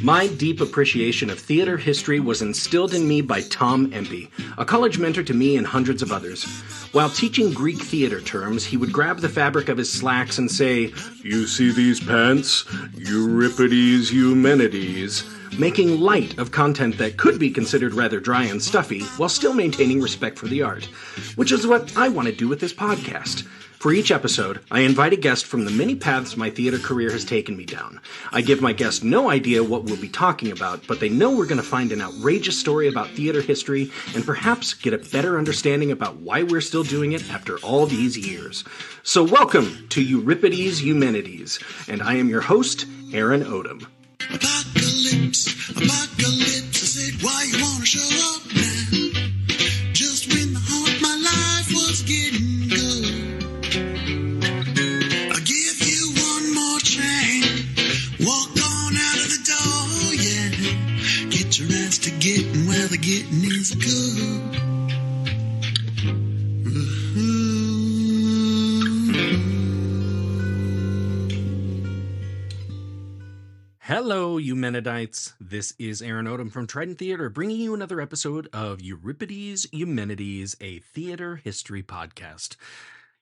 My deep appreciation of theater history was instilled in me by Tom Empey, a college mentor to me and hundreds of others. While teaching Greek theater terms, he would grab the fabric of his slacks and say, "You see these pants? Euripides Eumenides," making light of content that could be considered rather dry and stuffy while still maintaining respect for the art, which is what I want to do with this podcast. For each episode, I invite a guest from the many paths my theater career has taken me down. I give my guest no idea what we'll be talking about, but they know we're going to find an outrageous story about theater history and perhaps get a better understanding about why we're still doing it after all these years. So welcome to Euripides Eumenides, and I am your host, Aaron Odom. Apocalypse, I said, why you wanna show up now? Just when the heart of my life was getting good. I'll give you one more chance. Walk on out of the door, yeah. Get your ass to getting where the getting is good. Hello, Eumenidites. This is Aaron Odom from Trident Theater, bringing you another episode of Euripides Eumenides, a theater history podcast.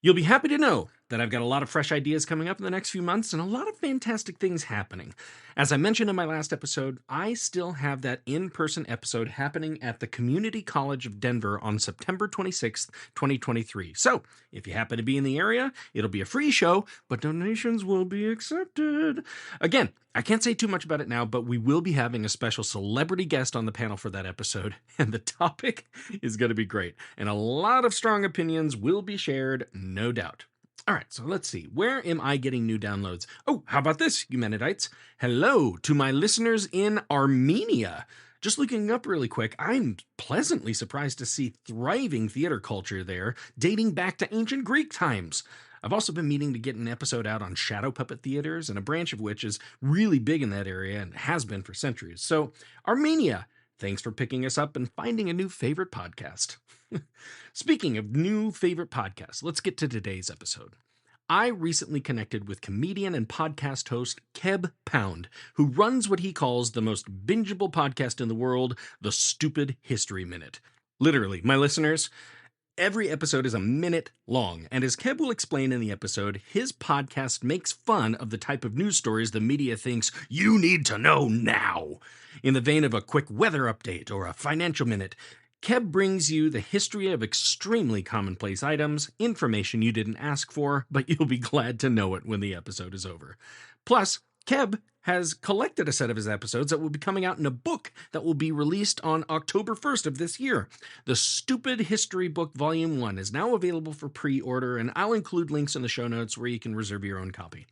You'll be happy to know that I've got a lot of fresh ideas coming up in the next few months and a lot of fantastic things happening. As I mentioned in my last episode, I still have that in-person episode happening at the Community College of Denver on September 26th, 2023. So, if you happen to be in the area, it'll be a free show, but donations will be accepted. Again, I can't say too much about it now, but we will be having a special celebrity guest on the panel for that episode, and the topic is going to be great. And a lot of strong opinions will be shared, no doubt. All right, so let's see. Where am I getting new downloads? Oh, how about this, Eumenidites? Hello to my listeners in Armenia. Just looking up really quick, I'm pleasantly surprised to see thriving theater culture there, dating back to ancient Greek times. I've also been meaning to get an episode out on shadow puppet theaters, and a branch of which is really big in that area and has been for centuries. So, Armenia, thanks for picking us up and finding a new favorite podcast. Speaking of new favorite podcasts, let's get to today's episode. I recently connected with comedian and podcast host Keb Pound, who runs what he calls the most bingeable podcast in the world, The Stupid History Minute. Literally, my listeners, every episode is a minute long, and as Keb will explain in the episode, his podcast makes fun of the type of news stories the media thinks you need to know now. In the vein of a quick weather update or a financial minute, Keb brings you the history of extremely commonplace items, information you didn't ask for, but you'll be glad to know it when the episode is over. Plus, Keb has collected a set of his episodes that will be coming out in a book that will be released on October 1st of this year. The Stupid History Book Volume 1 is now available for pre-order, and I'll include links in the show notes where you can reserve your own copy.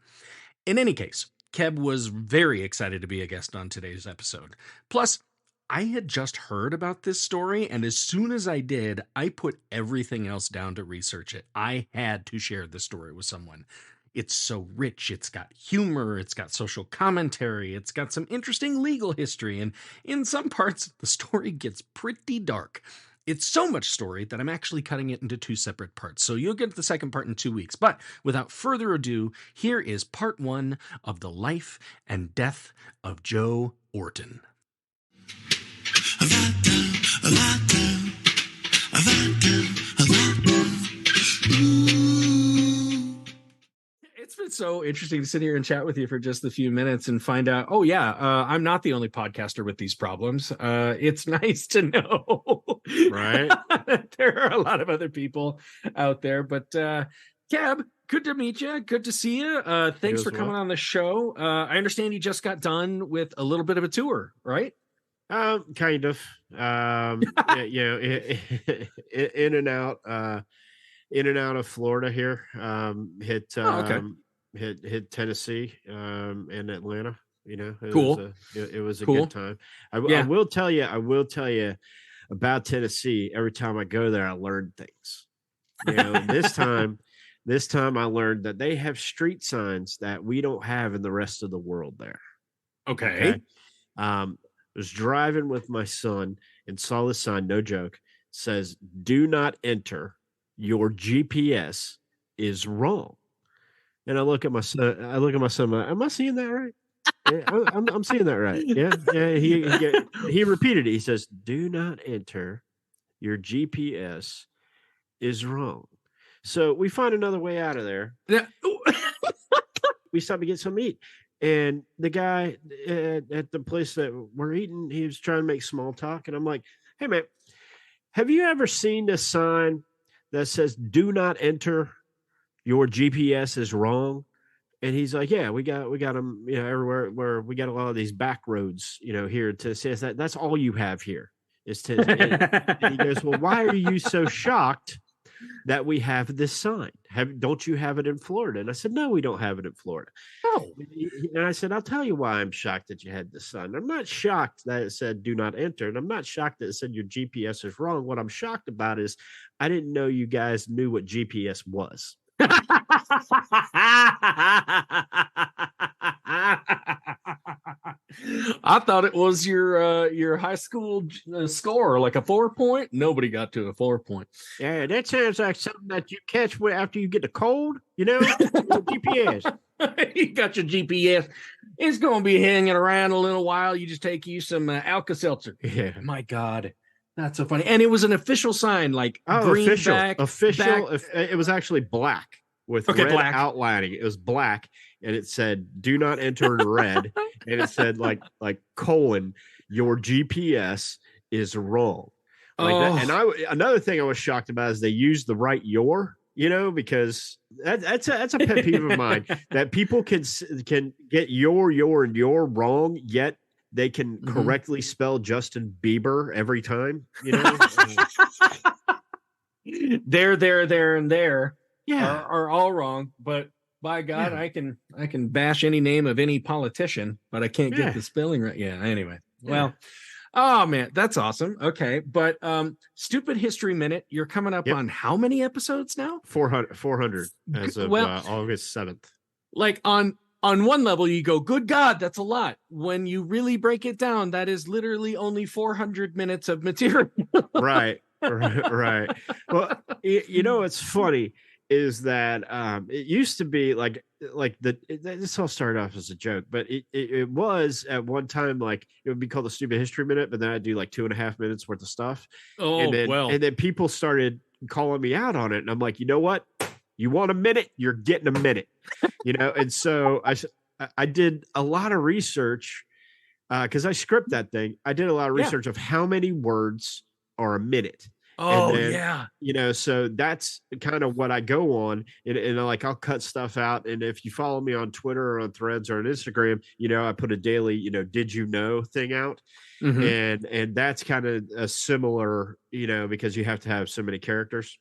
In any case, Keb was very excited to be a guest on today's episode. Plus, I had just heard about this story, and as soon as I did, I put everything else down to research it. I had to share the story with someone. It's so rich, it's got humor, it's got social commentary, it's got some interesting legal history, and in some parts, the story gets pretty dark. It's so much story that I'm actually cutting it into two separate parts, so you'll get the second part in 2 weeks. But without further ado, here is part 1 of the life and death of Joe Orton. It's been so interesting to sit here and chat with you for just a few minutes and find out, I'm not the only podcaster with these problems. It's nice to know, right? There are a lot of other people out there, but Keb, good to meet you. Good to see you. Thanks for coming on the show. I understand you just got done with a little bit of a tour, right? Kind of. In and out of Florida here. Hit Tennessee, and Atlanta. Cool. It was a Cool. good time. I will tell you about Tennessee. Every time I go there, I learn things. This time I learned that they have street signs that we don't have in the rest of the world there. Okay. I was driving with my son and saw the sign, no joke, says, "Do not enter. Your GPS is wrong." And I look at my son, I'm like, am I seeing that right? I'm seeing that right. Yeah. He repeated it. He says, "Do not enter. Your GPS is wrong." So we find another way out of there. Yeah. We stop to get some meat. And the guy at the place that we're eating, he was trying to make small talk. And I'm like, "Hey, man, have you ever seen this sign that says, 'Do not enter, your GPS is wrong'?" And he's like, "Yeah, we got them, everywhere, where we got a lot of these back roads, here to say that that's all you have here is to." And he goes, "Well, why are you so shocked that we have this sign? Don't you have it in Florida?" And I said, "No, we don't have it in Florida." Oh. And I said, "I'll tell you why I'm shocked that you had this sign. I'm not shocked that it said 'Do not enter,' and I'm not shocked that it said your GPS is wrong. What I'm shocked about is I didn't know you guys knew what GPS was." I thought it was your high school score, like a 4-point. Nobody got to a 4-point. Yeah, that sounds like something that you catch after you get a cold, GPS. You got your GPS. It's going to be hanging around a little while. You just take you some Alka-Seltzer. Yeah. My God. That's so funny. And it was an official sign, like green official. back. It was actually black with red black outlining. It was black, and it said "Do not enter" in red, and it said like colon, "Your GPS is wrong." Like that. And another thing I was shocked about is they used the right "your," because that's a pet peeve of mine, that people can get your and your wrong, yet they can correctly spell Justin Bieber every time, there, and there yeah, are all wrong. But by God, yeah. I can bash any name of any politician, but I can't get the spelling right. Yeah. Anyway, well, oh man, that's awesome. Okay, but Stupid History Minute, you're coming up on how many episodes now? 400 as of August 7th. Like on one level, you go, good God, that's a lot. When you really break it down, that is literally only 400 minutes of material. Right. Well, what's funny is that it used to be this all started off as a joke, but it was at one time like it would be called the Stupid History Minute, but then I'd do like 2.5 minutes worth of stuff. And then people started calling me out on it, and I'm like, you know what? You want a minute? You're getting a minute, And so I did a lot of research because I script that thing. I did a lot of research of how many words are a minute. Oh, yeah. So that's kind of what I go on, and I'll cut stuff out. And if you follow me on Twitter or on Threads or on Instagram, I put a daily, did you know thing out. And that's kind of a similar, because you have to have so many characters.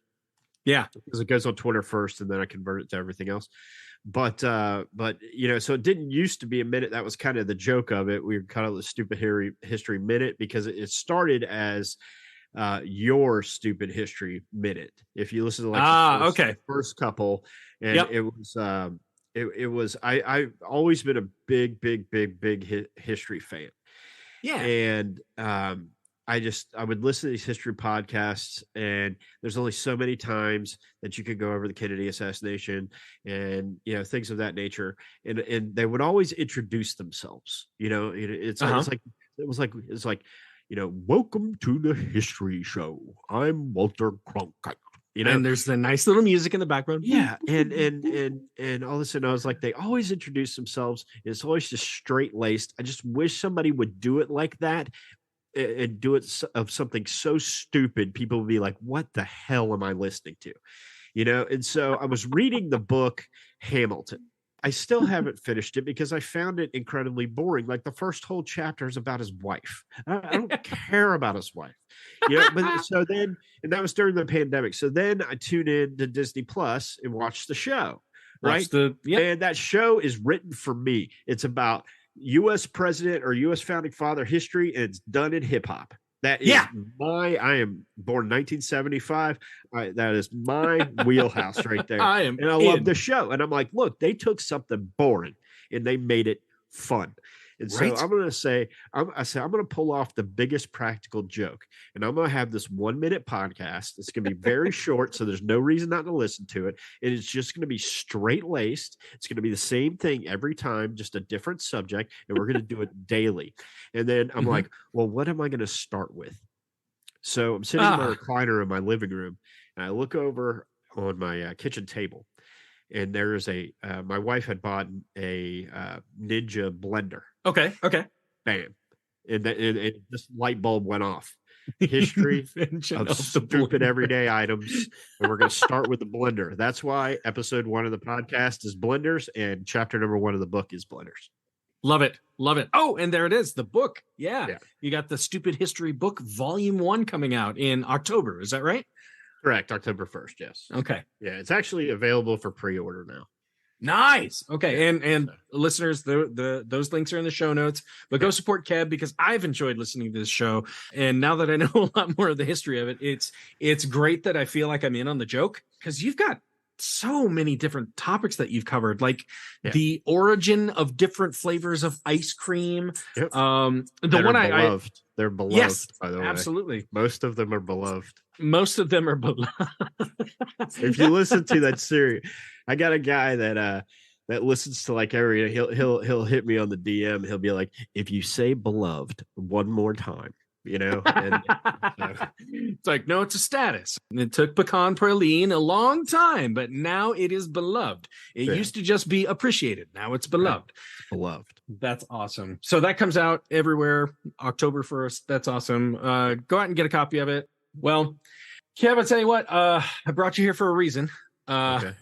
Yeah. Because it goes on Twitter first, and then I convert it to everything else. But so it didn't used to be a minute. That was kind of the joke of it. We were kind of the Stupid History Minute because it started as your Stupid History Minute. If you listen to the first couple, and it was I've always been a big history fan. Yeah. And I would listen to these history podcasts, and there's only so many times that you could go over the Kennedy assassination and things of that nature, and they would always introduce themselves. It's like welcome to the History Show. I'm Walter Cronkite. And there's the nice little music in the background. Yeah, and all of a sudden I was like, they always introduce themselves. It's always just straight laced. I just wish somebody would do it like that, and do it of something so stupid. People would be like, "What the hell am I listening to?" And so I was reading the book Hamilton. I still haven't finished it because I found it incredibly boring. Like the first whole chapter is about his wife. I don't care about his wife. But so then, and that was during the pandemic. So then I tuned in to Disney Plus and watched the show. Right. And that show is written for me. It's about U.S. president or U.S. founding father history, and it's done in hip hop. That is I am born 1975. That is my wheelhouse right there. I love the show. And I'm like, look, they took something boring and they made it fun. And so Right. I'm going to say, I'm going to pull off the biggest practical joke. And I'm going to have this 1-minute podcast. It's going to be very short. So there's no reason not to listen to it. And it's just going to be straight laced. It's going to be the same thing every time, just a different subject. And we're going to do it daily. And then I'm like, well, what am I going to start with? So I'm sitting in my recliner in my living room, and I look over on my kitchen table, and there's my wife had bought a Ninja blender. Okay. Bam. And this light bulb went off. History of stupid everyday items. And we're going to start with the blender. That's why episode 1 of the podcast is blenders, and chapter number 1 of the book is blenders. Love it. Oh, and there it is, the book. Yeah. You got the Stupid History book, volume 1 coming out in October. Is that right? Correct. October 1st. Yes. Okay. Yeah. It's actually available for pre-order now. Nice. Okay. And listeners, those links are in the show notes, but go support Kev, because I've enjoyed listening to this show. And now that I know a lot more of the history of it, it's great that I feel like I'm in on the joke, because you've got so many different topics that you've covered, like the origin of different flavors of ice cream. Yep. The that one are beloved. They're beloved, yes, by the way. Absolutely. Most of them are beloved. If you listen to that series, I got a guy that listens to like every, he'll hit me on the DM. He'll be like, if you say beloved one more time, and it's like, no, it's a status. It took pecan praline a long time, but now it is beloved. It used to just be appreciated. Now it's beloved. Beloved. That's awesome. So that comes out everywhere October 1st. That's awesome. Go out and get a copy of it. Well, Kev, I tell you what, I brought you here for a reason. Okay.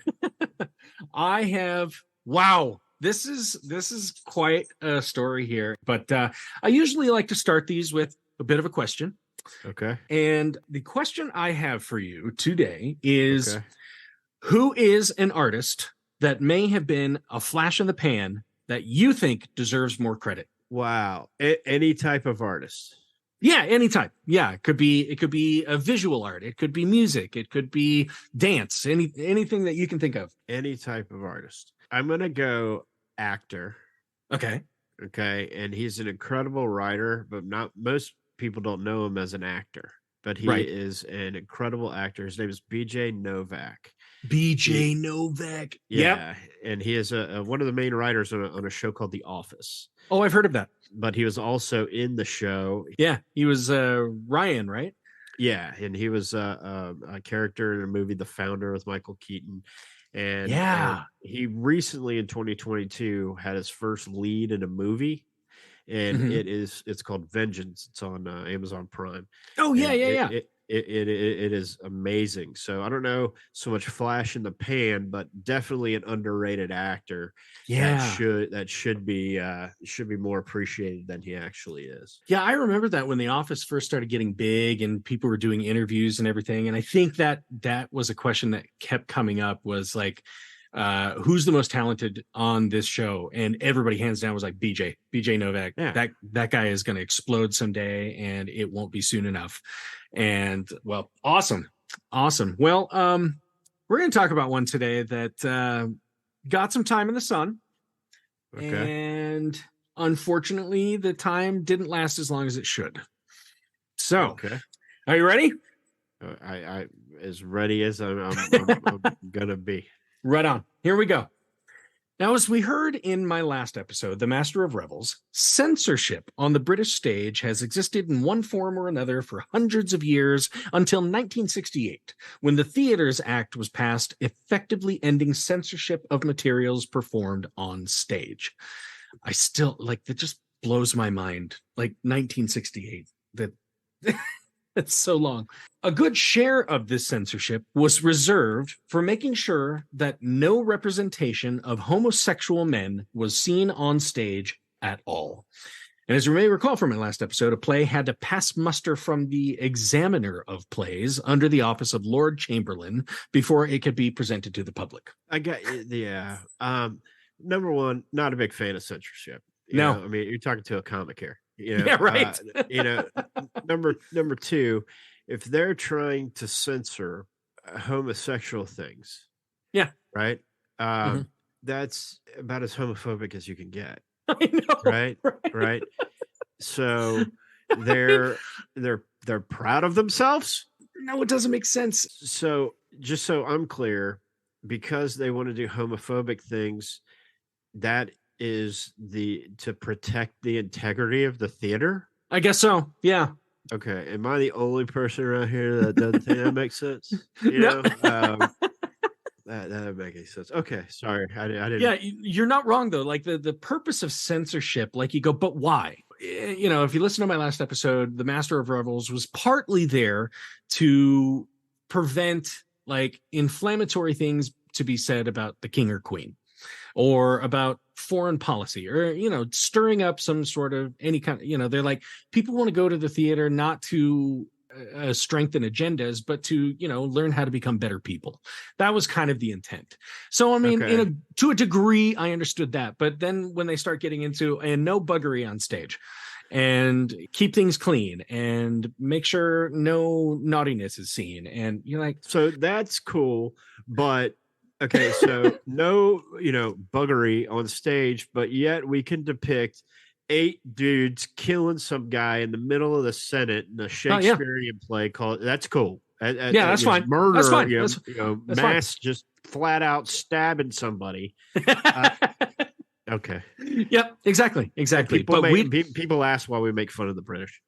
I have, wow, this is quite a story here, but I usually like to start these with a bit of a question. Okay. And the question I have for you today is, who is an artist that may have been a flash in the pan that you think deserves more credit? Wow. Any type of artist. Yeah, any type. Yeah, it could be a visual art, it could be music, it could be dance, anything that you can think of. Any type of artist. I'm going to go actor. Okay. And he's an incredible writer, but not most people don't know him as an actor, but he is an incredible actor. His name is BJ Novak. Novak. Yeah. Yep. And he is one of the main writers on a show called The Office. Oh, I've heard of that. But he was also in the show. Yeah. He was Ryan, right? Yeah. And he was a character in a movie, The Founder, with Michael Keaton. And he recently in 2022 had his first lead in a movie. And it's called Vengeance. It's on Amazon Prime. Oh, yeah. It is amazing. So I don't know so much flash in the pan, but definitely an underrated actor. Yeah, that should be more appreciated than he actually is. Yeah, I remember that when The Office first started getting big and people were doing interviews and everything. And I think that was a question that kept coming up, was like, who's the most talented on this show? And everybody hands down was like BJ Novak. Yeah. That guy is going to explode someday, and it won't be soon enough. And well, awesome. Well, we're going to talk about one today that got some time in the sun. Okay. And unfortunately, the time didn't last as long as it should. So, Are you ready? I as ready as I'm gonna be. Right on. Here we go. Now, as we heard in my last episode, The Master of Revels, censorship on the British stage has existed in one form or another for hundreds of years until 1968, when the Theatres Act was passed, effectively ending censorship of materials performed on stage. I still, that just blows my mind. 1968. That's so long. A good share of this censorship was reserved for making sure that no representation of homosexual men was seen on stage at all. And as you may recall from my last episode, a play had to pass muster from the examiner of plays under the office of Lord Chamberlain before it could be presented to the public. Number one, not a big fan of censorship. No. I mean, you're talking to a comic here. Yeah, right. Number two, if they're trying to censor homosexual things, yeah, right, that's about as homophobic as you can get. I know. Right. Right. So they're proud of themselves. No, it doesn't make sense. So just so I'm clear, because they want to do homophobic things, that is to protect the integrity of the theater. I guess so. Yeah. Okay. Am I the only person around here that doesn't think that makes sense? No. That doesn't make any sense. Okay. Sorry. I didn't. Yeah, you're not wrong though. Like the purpose of censorship, like you go, but why? If you listen to my last episode, the Master of Revels was partly there to prevent like inflammatory things to be said about the king or queen, or about foreign policy, or stirring up some sort of any kind of, they're like, people want to go to the theater not to strengthen agendas, but to learn how to become better people. That was kind of the intent. So I mean, Okay. to a degree I understood that, but then when they start getting into and no buggery on stage and keep things clean and make sure no naughtiness is seen, and you're like, So that's cool, but okay, so no, buggery on stage, but yet we can depict 8 dudes killing some guy in the middle of the Senate in a Shakespearean play called. That's cool. Yeah, that's fine. Murder, That's fine. that's mass, fine. just flat out stabbing somebody. Okay. Yep, exactly. People ask why we make fun of the British.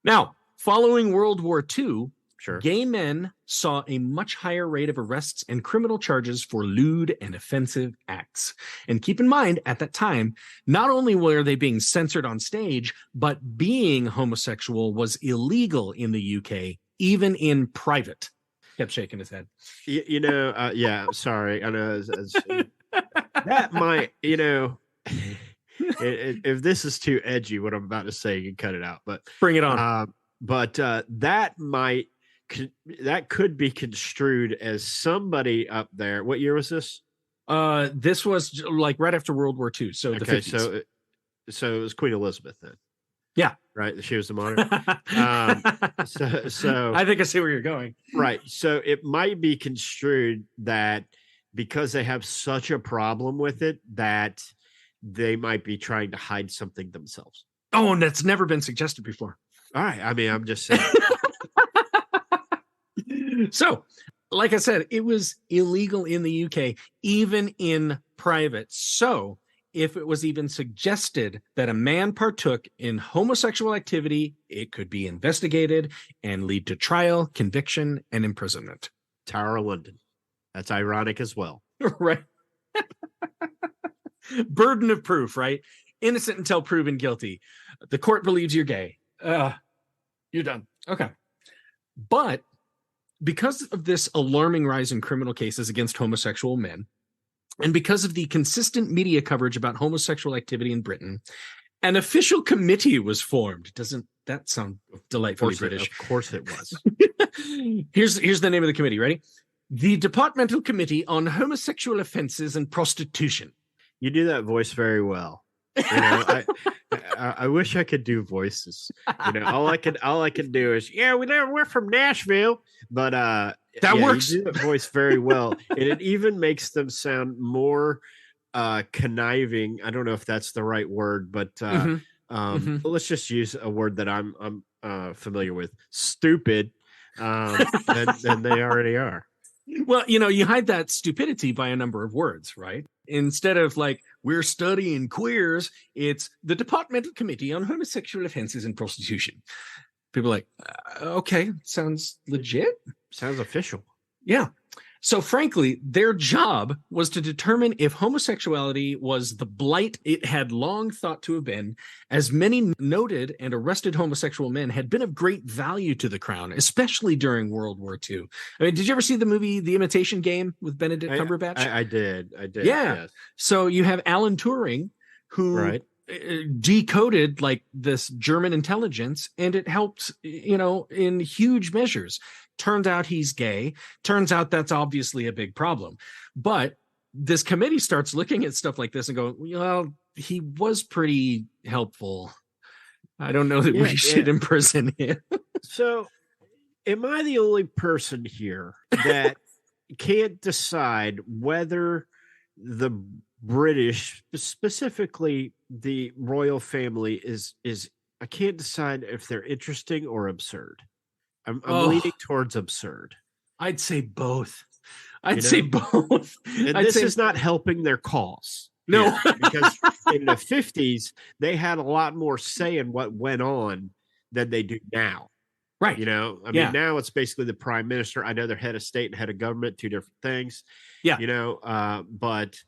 Now, following World War II, Sure. gay men saw a much higher rate of arrests and criminal charges for lewd and offensive acts. And keep in mind, at that time, not only were they being censored on stage, but being homosexual was illegal in the UK, even in private. Kept shaking his head. Yeah, sorry. I know that might, if this is too edgy, what I'm about to say, you can cut it out. But bring it on. But that could be construed as somebody up there. What year was this? This was like right after World War II. So the 50s. So it was Queen Elizabeth then. Yeah. Right. She was the monarch. So I think I see where you're going. Right. So it might be construed that because they have such a problem with it, that they might be trying to hide something themselves. Oh, and that's never been suggested before. All right. I mean, I'm just saying. So, like I said, it was illegal in the UK, even in private. So, if it was even suggested that a man partook in homosexual activity, it could be investigated and lead to trial, conviction, and imprisonment. Tower of London. That's ironic as well. Right. Burden of proof, right? Innocent until proven guilty. The court believes you're gay. You're done. Okay. But because of this alarming rise in criminal cases against homosexual men, and because of the consistent media coverage about homosexual activity in Britain, an official committee was formed. Doesn't that sound delightfully British? Of course it was. Here's the name of the committee. Ready? The Departmental Committee on Homosexual Offences and Prostitution. You do that voice very well. I wish I could do voices. All I can do is, we're from Nashville, but that works. You do that voice very well, and it even makes them sound more conniving. I don't know if that's the right word, but let's just use a word that I'm familiar with: stupid. Than they already are. Well, you hide that stupidity by a number of words, right? Instead of like, we're studying queers, it's the Departmental Committee on Homosexual Offences and Prostitution. People are like, okay, sounds legit. Sounds official. Yeah. So frankly, their job was to determine if homosexuality was the blight it had long thought to have been, as many noted and arrested homosexual men had been of great value to the crown, especially during World War II. I mean, did you ever see the movie The Imitation Game with Benedict Cumberbatch? I did. Yeah. Yes. So you have Alan Turing, who decoded like this German intelligence, and it helped, in huge measures. Turns out he's gay. Turns out that's obviously a big problem. But this committee starts looking at stuff like this and going, well, he was pretty helpful. I don't know that we should imprison him. So am I the only person here that can't decide whether the British, specifically the royal family, is I can't decide if they're interesting or absurd. I'm leaning towards absurd. I'd say both. I'd You say know? both. And I'd this say is not helping their cause. no. here, because in the 50s, they had a lot more say in what went on than they do now. Right. You know, I Yeah. mean, now it's basically the prime minister. I know they're head of state and head of government, two different things. Yeah. You know, but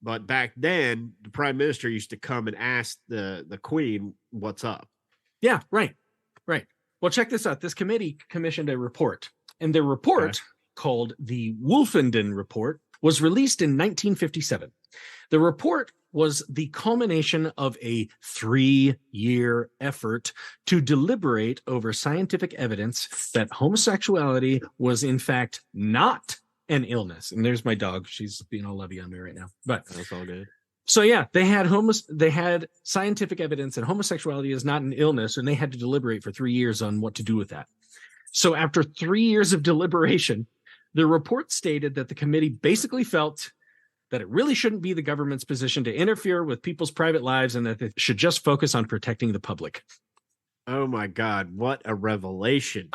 back then, the prime minister used to come and ask the queen, "What's up?" Yeah, right. Right. Well, check this out. This committee commissioned a report, and their report, called the Wolfenden Report, was released in 1957. The report was the culmination of a 3-year effort to deliberate over scientific evidence that homosexuality was in fact not an illness. And there's my dog. She's being all lovey on me right now. But That's all good. so yeah, they had scientific evidence that homosexuality is not an illness, and they had to deliberate for 3 years on what to do with that. So after 3 years of deliberation, the report stated that the committee basically felt that it really shouldn't be the government's position to interfere with people's private lives, and that they should just focus on protecting the public. Oh my God, what a revelation.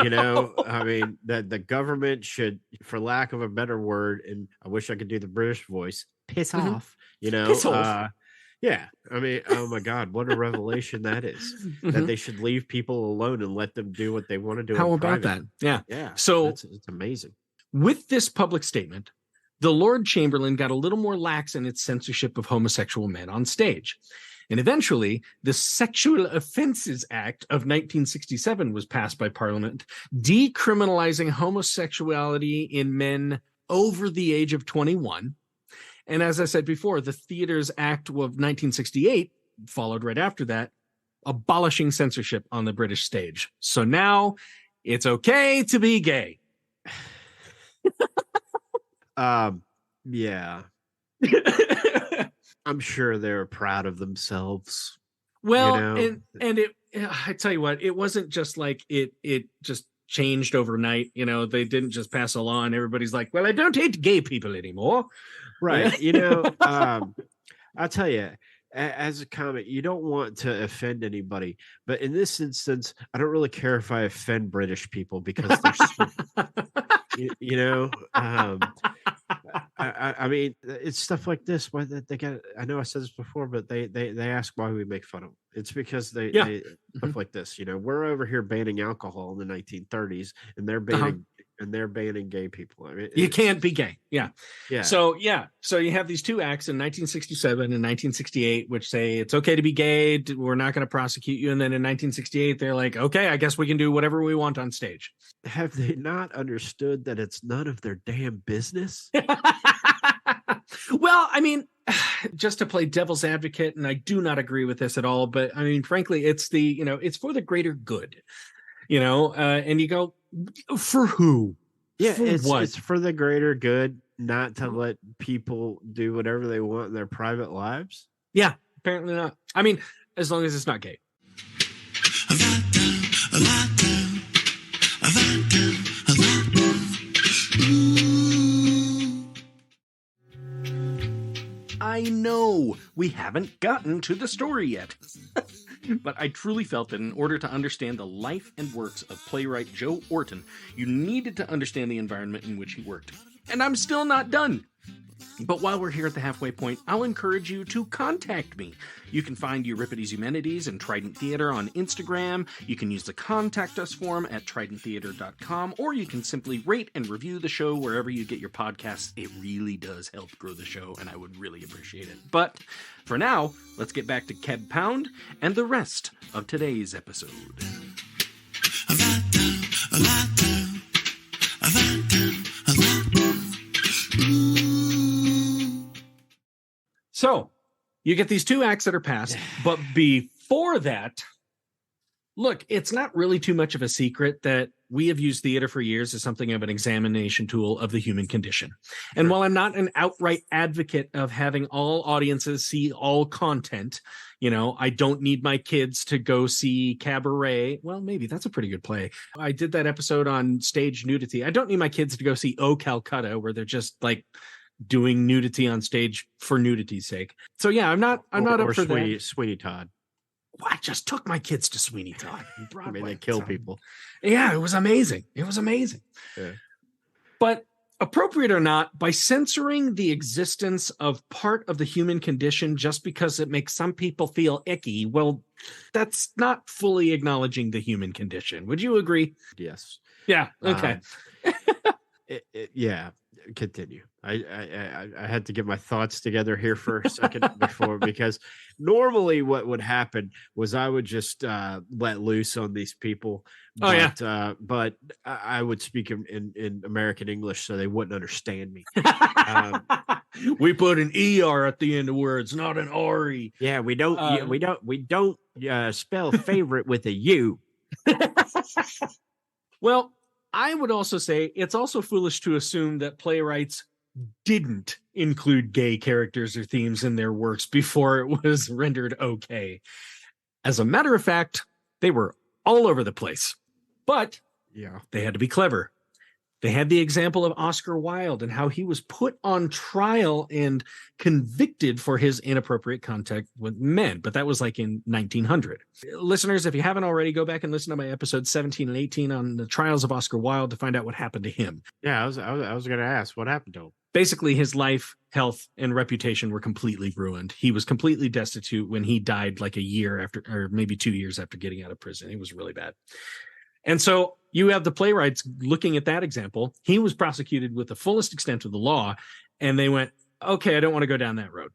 You know, I mean, that the government should, for lack of a better word, and I wish I could do the British voice, piss off, you know. Piss off. Yeah, I mean, oh my God, what a revelation that is. That they should leave people alone and let them do what they want to do. How about that? Yeah. Yeah. So it's amazing. with this public statement, the Lord Chamberlain got a little more lax in its censorship of homosexual men on stage. And eventually, the Sexual Offences Act of 1967 was passed by Parliament, decriminalizing homosexuality in men over the age of 21. And as I said before, the Theatres Act of 1968 followed right after that, abolishing censorship on the British stage. So now it's okay to be gay. Yeah. I'm sure they're proud of themselves. Well, you know? and it, I tell you what, it wasn't just like it just changed overnight. You know, they didn't just pass a law and everybody's like, well, I don't hate gay people anymore. Right. You know, I'll tell you, as a comic, you don't want to offend anybody. But in this instance, I don't really care if I offend British people because they're, you know, I mean, it's stuff like this. Why they got? I know I said this before, but they ask why we make fun of them. It's because they stuff like this. You know, we're over here banning alcohol in the 1930s, and they're banning gay people. I mean, you can't be gay. Yeah. Yeah. So you have these two acts in 1967 and 1968, which say it's okay to be gay. We're not going to prosecute you. And then in 1968, they're like, okay, I guess we can do whatever we want on stage. Have they not understood that it's none of their damn business? Well, I mean, just to play devil's advocate, and I do not agree with this at all, but I mean, frankly, it's it's for the greater good, and you go, for who? Yeah, for it's for the greater good, not to let people do whatever they want in their private lives. Yeah, apparently not. I mean, as long as it's not gay. I know we haven't gotten to the story yet, but I truly felt that in order to understand the life and works of playwright Joe Orton, you needed to understand the environment in which he worked. And I'm still not done. But while we're here at the halfway point, I'll encourage you to contact me. You can find Euripides Eumenides and Trident Theater on Instagram. You can use the Contact Us form at tridenttheater.com, or you can simply rate and review the show wherever you get your podcasts. It really does help grow the show, and I would really appreciate it. But for now, let's get back to Keb Pound and the rest of today's episode. So, you get these two acts that are passed, but before that, look, it's not really too much of a secret that we have used theater for years as something of an examination tool of the human condition. And while I'm not an outright advocate of having all audiences see all content, I don't need my kids to go see Cabaret. Well, maybe that's a pretty good play. I did that episode on stage nudity. I don't need my kids to go see Oh Calcutta, where they're just like doing nudity on stage for nudity's sake. So yeah, I'm not up for that. Sweeney Todd. Well, I just took my kids to Sweeney Todd. I mean, they kill people. Yeah, it was amazing. Yeah. But appropriate or not, by censoring the existence of part of the human condition just because it makes some people feel icky, well, that's not fully acknowledging the human condition. Would you agree? Yes. Yeah. Okay. Yeah. Continue. I had to get my thoughts together here for a second before, because normally what would happen was I would just let loose on these people. But, but I would speak in American English so they wouldn't understand me. We put an ER at the end of words, not an RE. Yeah, we don't spell favorite with a U. Well, I would also say it's also foolish to assume that playwrights didn't include gay characters or themes in their works before it was rendered okay. As a matter of fact, they were all over the place, but they had to be clever. They had the example of Oscar Wilde and how he was put on trial and convicted for his inappropriate contact with men. But that was like in 1900. Listeners, if you haven't already, go back and listen to my episodes 17 and 18 on the trials of Oscar Wilde to find out what happened to him. Yeah, I was going to ask, what happened to him? Basically, his life, health, and reputation were completely ruined. He was completely destitute when he died like a year after, or maybe 2 years after getting out of prison. It was really bad. And so you have the playwrights looking at that example. He was prosecuted with the fullest extent of the law, and they went, okay, I don't want to go down that road.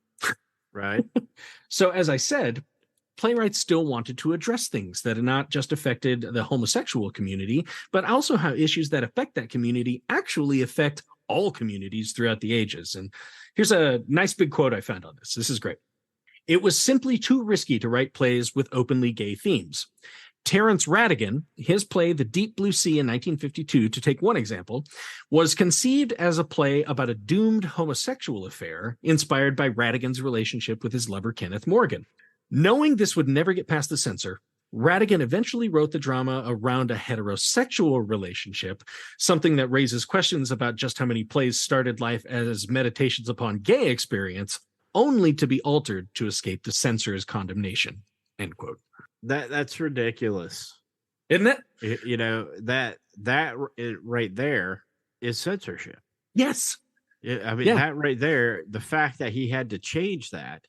Right. So as I said, playwrights still wanted to address things that had not just affected the homosexual community, but also how issues that affect that community actually affect all communities throughout the ages. And here's a nice big quote I found on this. This is great. It was simply too risky to write plays with openly gay themes. Terence Rattigan, his play The Deep Blue Sea in 1952, to take one example, was conceived as a play about a doomed homosexual affair inspired by Rattigan's relationship with his lover Kenneth Morgan. Knowing this would never get past the censor, Rattigan eventually wrote the drama around a heterosexual relationship, something that raises questions about just how many plays started life as meditations upon gay experience, only to be altered to escape the censor's condemnation. End quote. That's ridiculous, isn't it? You know, that right there is censorship. Yes. I mean, that right there, the fact that he had to change that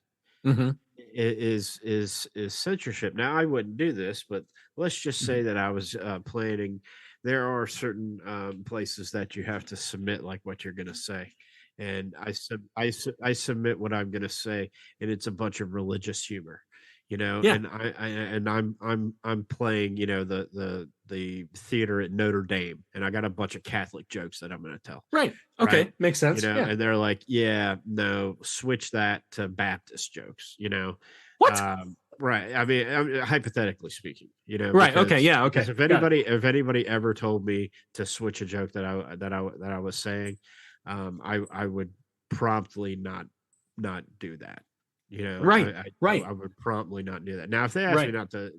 is censorship. Now, I wouldn't do this, but let's just say that I was planning. There are certain places that you have to submit like what you're going to say. And I submit what I'm going to say, and it's a bunch of religious humor. You know, and I'm playing, you know, the theater at Notre Dame, and I got a bunch of Catholic jokes that I'm going to tell. Right. Okay. Right? Makes sense. You know, and they're like, yeah, no, switch that to Baptist jokes. You know, what? Right. I mean, hypothetically speaking, you know. Right. Okay. Yeah. Okay. If anybody ever told me to switch a joke that I was saying, I would promptly not do that. You know, I would promptly not do that. Now, if they ask me not to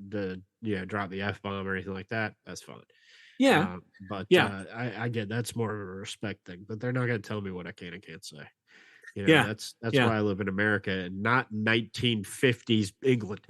drop the F-bomb or anything like that, that's fine. Yeah. I get that's more of a respect thing, but they're not going to tell me what I can and can't say. You know, that's why I live in America and not 1950s England.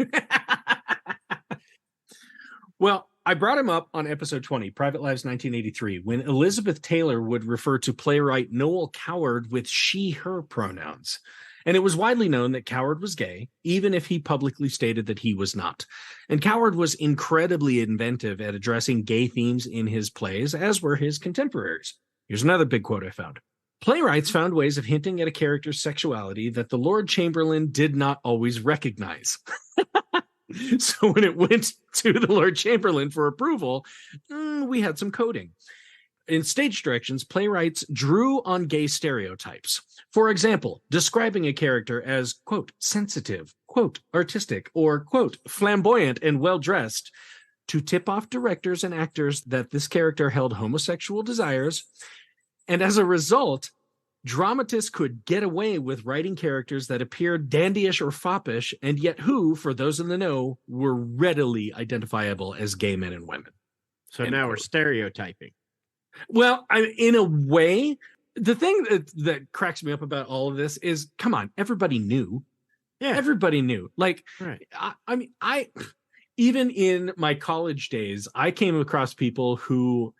Well, I brought him up on episode 20, Private Lives 1983, when Elizabeth Taylor would refer to playwright Noel Coward with she, her pronouns. And it was widely known that Coward was gay, even if he publicly stated that he was not. And Coward was incredibly inventive at addressing gay themes in his plays, as were his contemporaries. Here's another big quote I found. Playwrights found ways of hinting at a character's sexuality that the Lord Chamberlain did not always recognize. So when it went to the Lord Chamberlain for approval, we had some coding. In stage directions, playwrights drew on gay stereotypes. For example, describing a character as, quote, sensitive, quote, artistic, or, quote, flamboyant and well-dressed to tip off directors and actors that this character held homosexual desires. And as a result, dramatists could get away with writing characters that appeared dandyish or foppish, and yet who, for those in the know, were readily identifiable as gay men and women. So now we're stereotyping. Well, in a way, the thing that cracks me up about all of this is, come on, everybody knew. Yeah. Everybody knew. Like, Right. I mean, even in my college days, I came across people who,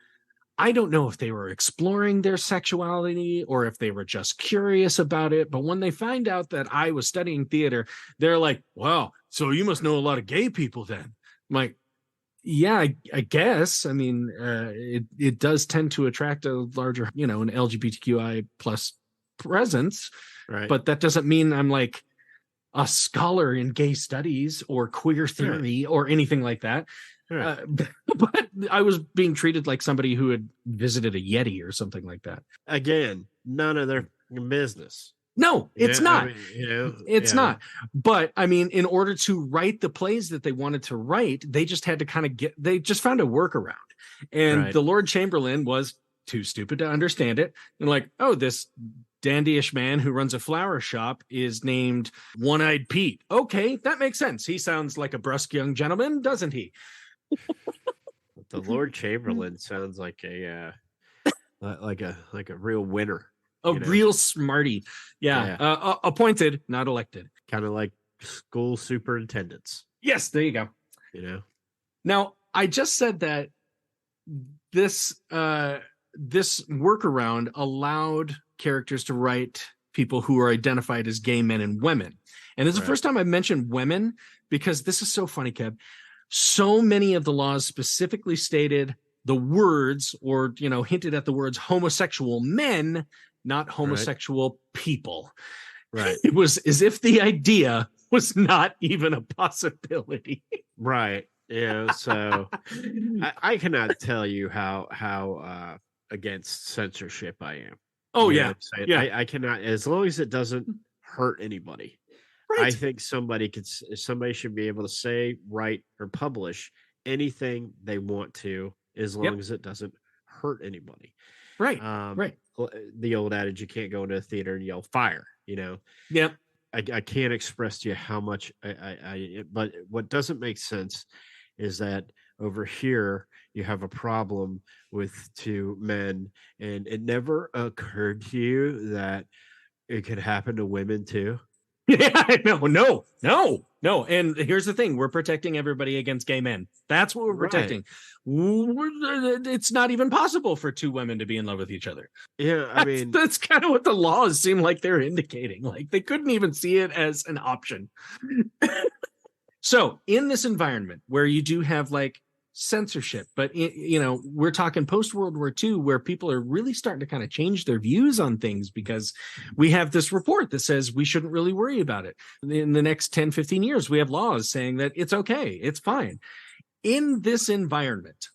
I don't know if they were exploring their sexuality or if they were just curious about it. But when they find out that I was studying theater, they're like, wow, so you must know a lot of gay people then. I'm like, yeah, I guess. I mean, it does tend to attract a larger, an LGBTQI plus presence, Right. but that doesn't mean I'm like a scholar in gay studies or queer theory or anything like that. Right. But I was being treated like somebody who had visited a Yeti or something like that. Again, none of their business. No, it's not. I mean, it's not. But I mean, in order to write the plays that they wanted to write, they just had to they just found a workaround. And Right. the Lord Chamberlain was too stupid to understand it. And like, oh, this dandyish man who runs a flower shop is named One-Eyed Pete. Okay, that makes sense. He sounds like a brusque young gentleman, doesn't he? The Lord Chamberlain sounds like a real winner. Real smarty. Yeah. Appointed, not elected. Kind of like school superintendents. Yes, there you go. Now, I just said that this workaround allowed characters to write people who are identified as gay men and women. And it's the first time I mentioned women, because this is so funny, Kev. So many of the laws specifically stated the words or, hinted at the words homosexual men, not homosexual people. Right. It was as if the idea was not even a possibility. Right. Yeah. So I cannot tell you how against censorship I am. Oh, yeah. I cannot, as long as it doesn't hurt anybody. Right. I think somebody should be able to say, write, or publish anything they want to, as long as it doesn't hurt anybody. Right. Right. The old adage, you can't go into a theater and yell fire, Yep. I can't express to you how much but what doesn't make sense is that over here you have a problem with two men, and it never occurred to you that it could happen to women too. Yeah, no. And here's the thing: we're protecting everybody against gay men. That's what we're protecting. It's not even possible for two women to be in love with each other. Yeah, I mean, that's kind of what the laws seem like they're indicating. Like they couldn't even see it as an option. So in this environment where you do have like censorship, but we're talking post World War II, where people are really starting to kind of change their views on things, because we have this report that says we shouldn't really worry about it. In the next 10, 15 years, we have laws saying that it's okay, it's fine. In this environment,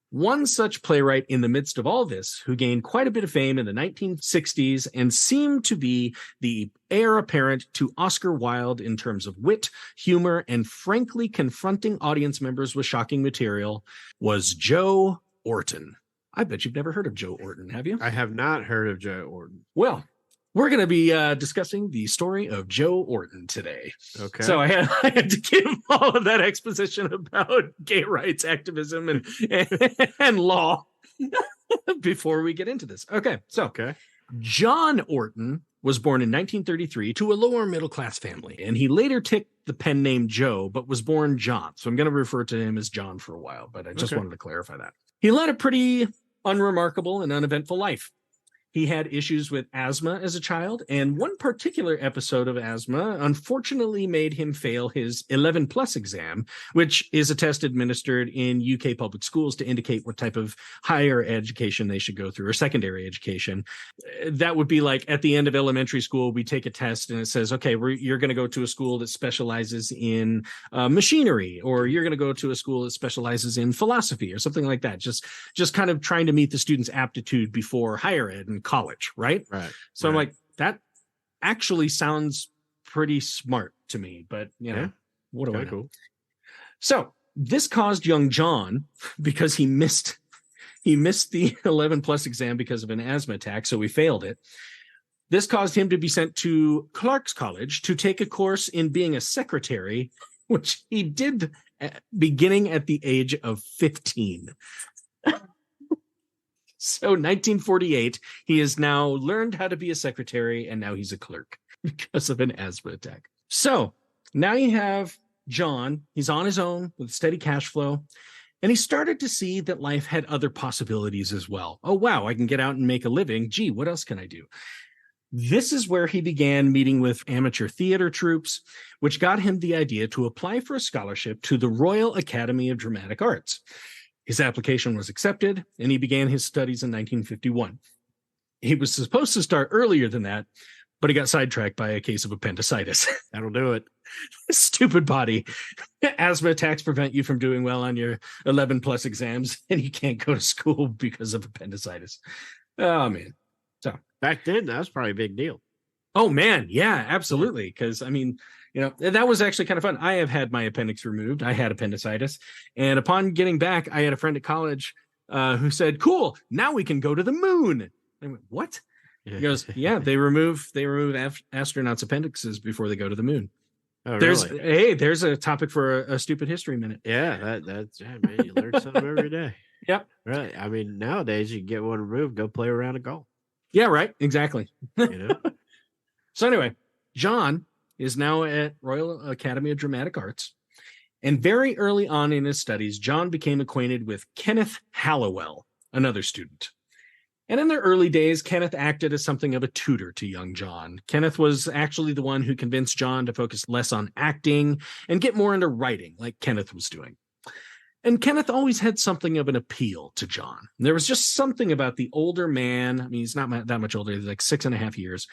one such playwright in the midst of all this, who gained quite a bit of fame in the 1960s and seemed to be the heir apparent to Oscar Wilde in terms of wit, humor, and frankly confronting audience members with shocking material, was Joe Orton. I bet you've never heard of Joe Orton, have you? I have not heard of Joe Orton. Well, we're going to be discussing the story of Joe Orton today. Okay. So I had to give all of that exposition about gay rights activism and law before we get into this. Okay. So John Orton was born in 1933 to a lower middle class family, and he later took the pen name Joe, but was born John. So I'm going to refer to him as John for a while, but I just wanted to clarify that. He led a pretty unremarkable and uneventful life. He had issues with asthma as a child, and one particular episode of asthma unfortunately made him fail his 11 plus exam, which is a test administered in UK public schools to indicate what type of higher education they should go through, or secondary education. That would be like at the end of elementary school, we take a test and it says, okay, you're going to go to a school that specializes in machinery, or you're going to go to a school that specializes in philosophy or something like that. Just kind of trying to meet the student's aptitude before higher ed and college, right? So I'm like, that actually sounds pretty smart to me, but what do I know? Cool. So this caused young John, because he missed the 11 plus exam because of an asthma attack, so he failed it. This caused him to be sent to Clark's College to take a course in being a secretary, which he did beginning at the age of 15. So 1948, he has now learned how to be a secretary, and now he's a clerk because of an asthma attack. So now you have John. He's on his own with steady cash flow, and he started to see that life had other possibilities as well. Oh, wow, I can get out and make a living. Gee, what else can I do? This is where he began meeting with amateur theater troupes, which got him the idea to apply for a scholarship to the Royal Academy of Dramatic Arts. His application was accepted, and he began his studies in 1951. He was supposed to start earlier than that, but he got sidetracked by a case of appendicitis. That'll do it. Stupid body. Asthma attacks prevent you from doing well on your 11 plus exams, and you can't go to school because of appendicitis. Oh, man. So back then, that was probably a big deal. Oh, man. Yeah, absolutely. Because, I mean, you know, that was actually kind of fun. I have had my appendix removed. I had appendicitis. And upon getting back, I had a friend at college who said, cool, now we can go to the moon. I went, what? He goes, yeah, they remove astronauts' appendixes before they go to the moon. Oh, There's really? there's a topic for a stupid history minute. Yeah, that's man, you learn something every day. Yep. Right. I mean, nowadays you can get one removed, go play around a golf. Yeah, right. Exactly. You know. So anyway, John is now at Royal Academy of Dramatic Arts. And very early on in his studies, John became acquainted with Kenneth Halliwell, another student. And in their early days, Kenneth acted as something of a tutor to young John. Kenneth was actually the one who convinced John to focus less on acting and get more into writing, like Kenneth was doing. And Kenneth always had something of an appeal to John. There was just something about the older man. I mean, he's not that much older, he's like 6.5 years.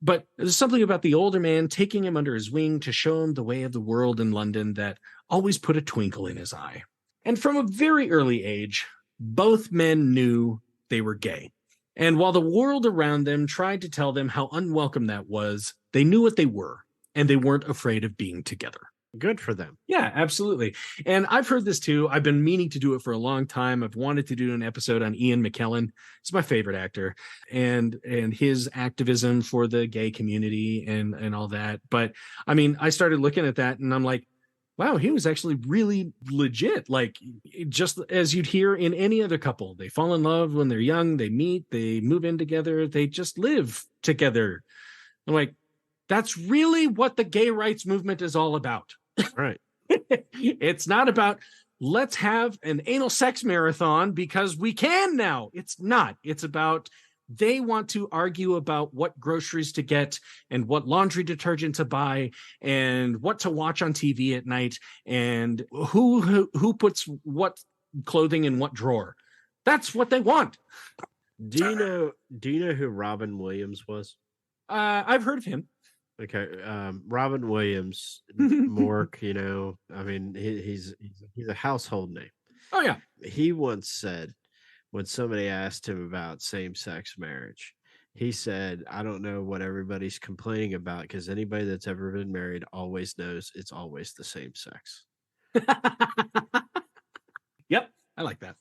But there's something about the older man taking him under his wing to show him the way of the world in London that always put a twinkle in his eye. And from a very early age, both men knew they were gay. And while the world around them tried to tell them how unwelcome that was, they knew what they were, and they weren't afraid of being together. Good for them. Yeah, absolutely. And I've heard this too. I've been meaning to do it for a long time. I've wanted to do an episode on Ian McKellen. He's my favorite actor, and his activism for the gay community and all that. But I mean, I started looking at that and I'm like, wow, he was actually really legit. Like, just as you'd hear in any other couple, they fall in love when they're young, they meet, they move in together, they just live together. I'm like, that's really what the gay rights movement is all about. Right. It's not about let's have an anal sex marathon because we can now. It's not. It's about they want to argue about what groceries to get and what laundry detergent to buy and what to watch on TV at night and who puts what clothing in what drawer. That's what they want. Do you know who Robin Williams was? I've heard of him. Okay, Robin Williams, Mork. You know, I mean, he's a household name. Oh yeah. He once said, when somebody asked him about same-sex marriage, he said, "I don't know what everybody's complaining about because anybody that's ever been married always knows it's always the same sex." Yep, I like that.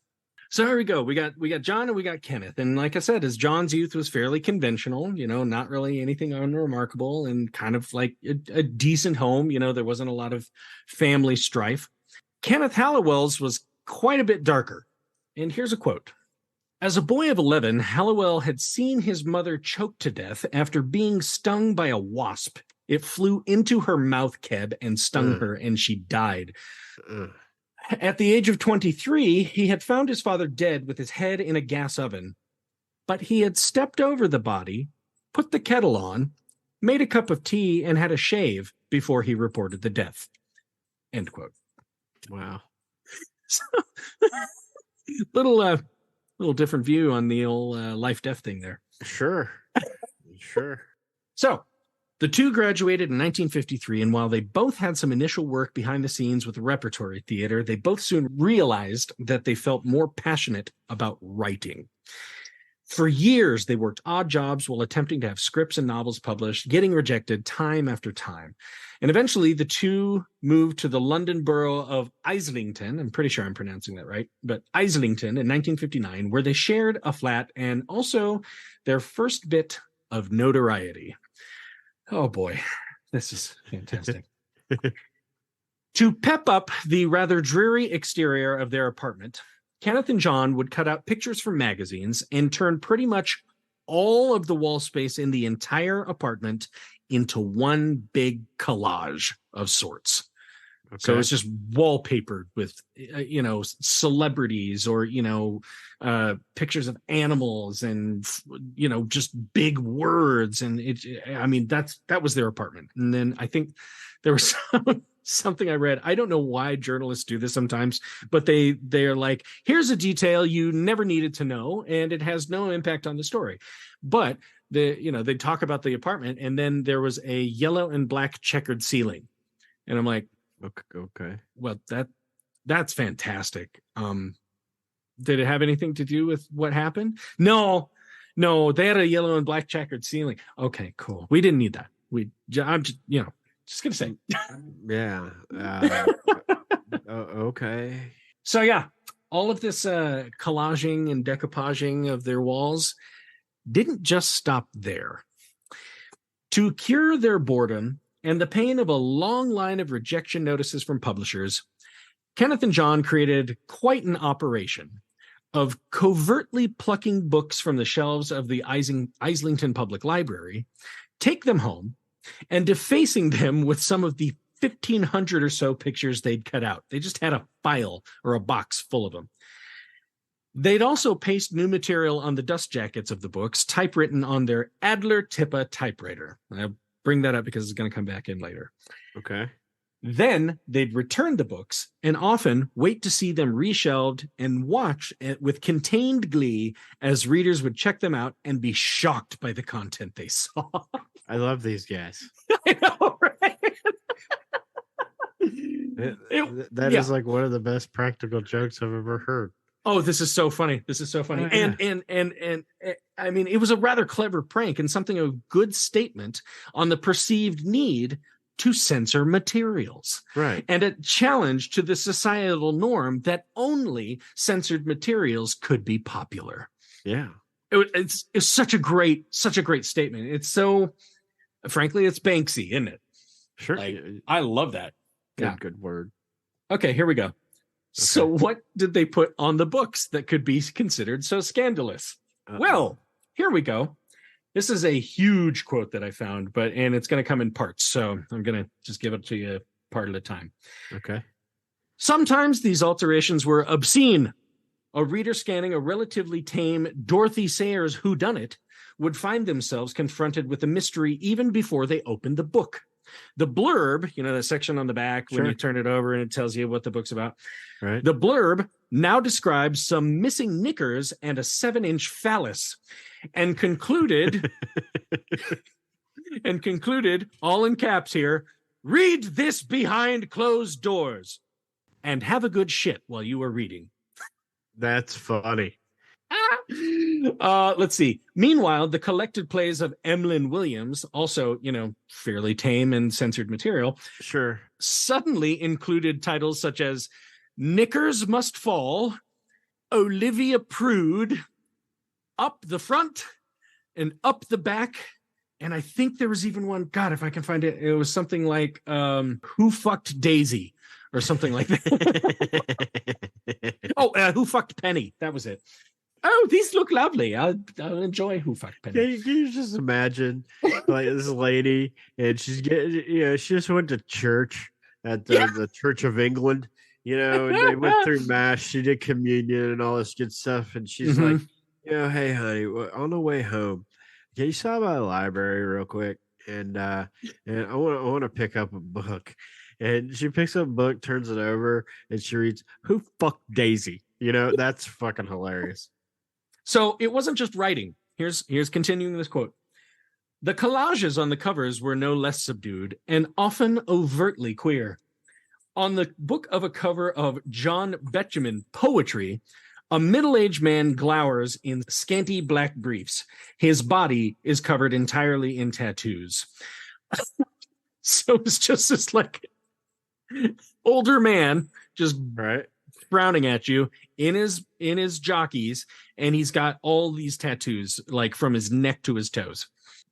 So here we go. We got John and we got Kenneth. And like I said, as John's youth was fairly conventional, you know, not really anything unremarkable and kind of like a decent home. You know, there wasn't a lot of family strife. Kenneth Halliwell's was quite a bit darker. And here's a quote. As a boy of 11, Halliwell had seen his mother choked to death after being stung by a wasp. It flew into her mouth, Keb, and stung her, and she died. At the age of 23, he had found his father dead with his head in a gas oven, but he had stepped over the body, put the kettle on, made a cup of tea, and had a shave before he reported the death. End quote. Wow. So, little different view on the old life-death thing there. Sure. So, the two graduated in 1953, and while they both had some initial work behind the scenes with repertory theater, they both soon realized that they felt more passionate about writing. For years, they worked odd jobs while attempting to have scripts and novels published, getting rejected time after time. And eventually, the two moved to the London borough of Islington. I'm pretty sure I'm pronouncing that right, but Islington in 1959, where they shared a flat and also their first bit of notoriety. Oh boy, this is fantastic. To pep up the rather dreary exterior of their apartment, Kenneth and John would cut out pictures from magazines and turn pretty much all of the wall space in the entire apartment into one big collage of sorts. Okay. So it's just wallpapered with, celebrities or, pictures of animals and, just big words. And that was their apartment. And then I think there was something I read. I don't know why journalists do this sometimes, but they're like, here's a detail you never needed to know, and it has no impact on the story. But they talk about the apartment, and then there was a yellow and black checkered ceiling. And I'm like, okay. Well, that's fantastic. Did it have anything to do with what happened? No, they had a yellow and black checkered ceiling. Okay, cool. We didn't need that. I'm just gonna say. Yeah. Okay. So yeah, all of this collaging and decoupaging of their walls didn't just stop there. To cure their boredom and the pain of a long line of rejection notices from publishers, Kenneth and John created quite an operation of covertly plucking books from the shelves of the Islington Public Library, take them home, and defacing them with some of the 1,500 or so pictures they'd cut out. They just had a file or a box full of them. They'd also paste new material on the dust jackets of the books, typewritten on their Adler Tippa typewriter. I'll bring that up because it's going to come back in later. Okay. Then they'd return the books and often wait to see them reshelved and watch it with contained glee as readers would check them out and be shocked by the content they saw. I love these guys. I know, right? That is like one of the best practical jokes I've ever heard. Oh, this is so funny. This is so funny. Oh, yeah. And I mean, it was a rather clever prank and something of a good statement on the perceived need to censor materials. Right. And a challenge to the societal norm that only censored materials could be popular. Yeah. It's such a great statement. It's so, frankly, it's Banksy, isn't it? Sure. I love that. Good word. Okay, here we go. Okay. So what did they put on the books that could be considered so scandalous? Uh-oh. Well, here we go. This is a huge quote that I found, and it's going to come in parts. So I'm going to just give it to you part at a time. Okay. Sometimes these alterations were obscene. A reader scanning a relatively tame Dorothy Sayers whodunit would find themselves confronted with a mystery even before they opened the book. The blurb, the section on the back when you turn it over and it tells you what the book's about. Right. The blurb now describes some missing knickers and a 7-inch phallus, and concluded, all in caps here, read this behind closed doors and have a good shit while you are reading. That's funny. Let's see. Meanwhile, the collected plays of Emlyn Williams, also, fairly tame and censored material, sure, suddenly included titles such as Knickers Must Fall, Olivia Prude, Up the Front, and Up the Back. And I think there was even one, God, if I can find it, it was something like Who Fucked Daisy or something like that. Who Fucked Penny? That was it. Oh, these look lovely. I'll enjoy Who Fucked Penny. Can you just imagine like this lady, and she's getting, she just went to church at the Church of England, and they went through mass. She did communion and all this good stuff, and she's like, hey, honey, on the way home, can you stop by the library real quick? And I want to pick up a book. And she picks up a book, turns it over, and she reads Who Fucked Daisy? That's fucking hilarious. So it wasn't just writing. Here's continuing this quote. The collages on the covers were no less subdued and often overtly queer. On the book of a cover of John Betjeman poetry, a middle-aged man glowers in scanty black briefs. His body is covered entirely in tattoos. So it's just this older man just frowning at you in his jockeys, and he's got all these tattoos from his neck to his toes.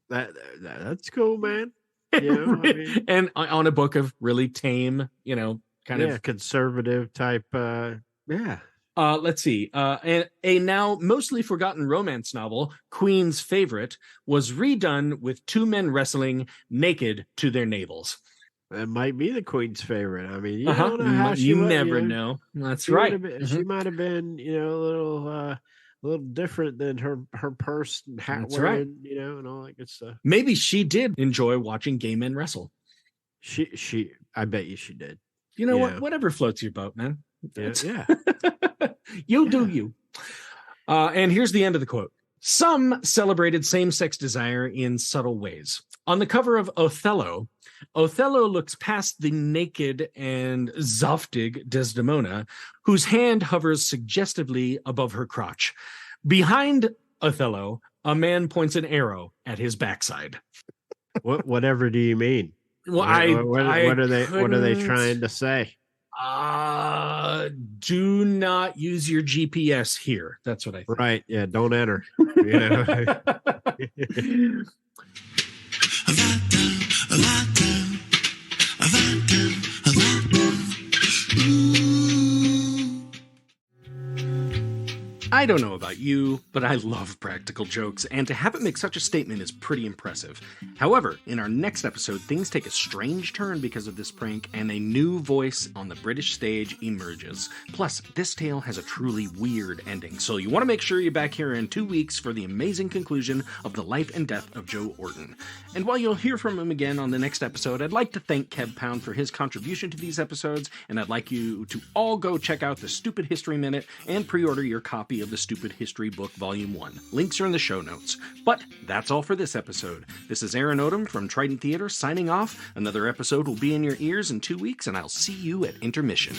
That's cool, man. And on a book of really tame, kind of conservative type. Let's see. A now mostly forgotten romance novel, Queen's Favorite, was redone with two men wrestling naked to their navels. It might be the Queen's favorite. I mean, you Uh-huh. don't know how she You would, never know. That's right. She might have been, a little different than her purse and hat That's wearing, right. and all that good stuff. Maybe she did enjoy watching gay men wrestle. I bet you she did. You know what? Whatever floats your boat, man. Yeah. You do you. And here's the end of the quote. Some celebrated same-sex desire in subtle ways. On the cover of Othello looks past the naked and zoftig Desdemona, whose hand hovers suggestively above her crotch. Behind Othello, a man points an arrow at his backside. Whatever do you mean? Well, what are they trying to say? Do not use your GPS here. That's what I think. Right. Yeah. Don't enter. I don't know about you, but I love practical jokes, and to have it make such a statement is pretty impressive. However, in our next episode, things take a strange turn because of this prank, and a new voice on the British stage emerges. Plus, this tale has a truly weird ending, so you want to make sure you're back here in 2 weeks for the amazing conclusion of the life and death of Joe Orton. And while you'll hear from him again on the next episode, I'd like to thank Kev Pound for his contribution to these episodes, and I'd like you to all go check out the Stupid History Minute and pre-order your copy of the Stupid History Book Volume 1. Links are in the show notes. But that's all for this episode. This is Aaron Odom from Trident Theater signing off. Another episode will be in your ears in 2 weeks, and I'll see you at intermission.